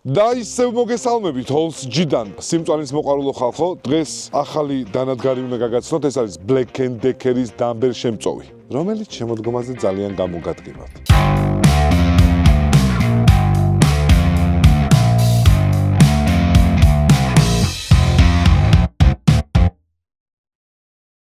და ისევ მოგესალმებით Halls G-დან. სიმწვანის მოყვარულო ხალხო, დღეს ახალი დანადგარი უნდა გაგაცნოთ, ეს არის Black & Decker-ის დამბერ შემწოვი, რომელიც შემოდგომაზე ძალიან გამოგადგებათ.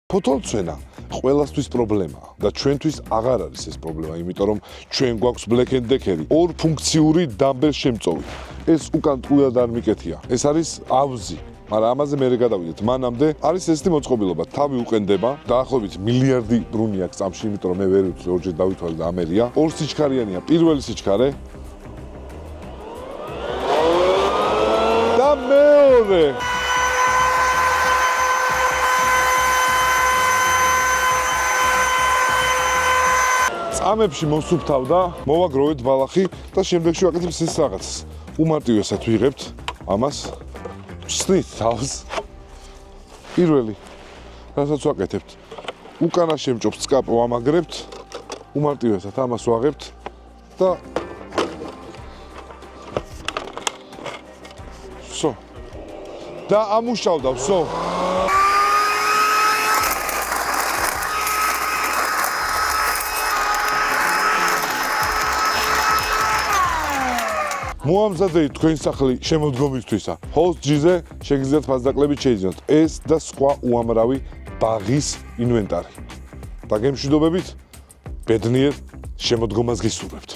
ფოთოლცვენა ყველასთვის პრობლემაა და ჩვენთვის აღარ არის ეს პრობლემა, იმიტომ რომ ჩვენ გვაქვს Black & Decker-ი, ორფუნქციური დამბერ შემწოვი. ეს უკან ტყუილად არ მიკეთია. ეს არის ავზი, მაგრამ ამაზე მე გადავიდეთ. მანამდე არის ესეთი მოწყობილობა, თავი უყენდება, დაახლოებით მილიარდი ბრუნი აქვს წამში, იმიტომ რომ მე ვერ ვიცი, ორჯერ დავითვალე და ამერია. ორ სიჩქარიანია, პირველი სიჩქარე და მეორე. წამებში მოსუფთავდა, მოვაგროვეთ ბალახი და შემდეგში ვაკეთებ ეს რაღაცას. უმარტივესად ვიღებთ ამას, ვსნით თავს. პირველი, რასაც ვაკეთებთ, უკანა შემჭობს წკაპ ვამაგრებთ, უმარტივესად ამას ვაღებთ და ვსო. და ამუშავდა, ვსო. მოამზადეთ თქვენ სახლი შემოდგომისთვისა. Halls G-ზე შეგიძლიათ ფასდაკლებით შეიძინოთ ეს და სხვა უამრავი ბაღის ინვენტარი. და გემშვიდობებით ბედნიერ შემოდგომას გისურვებთ.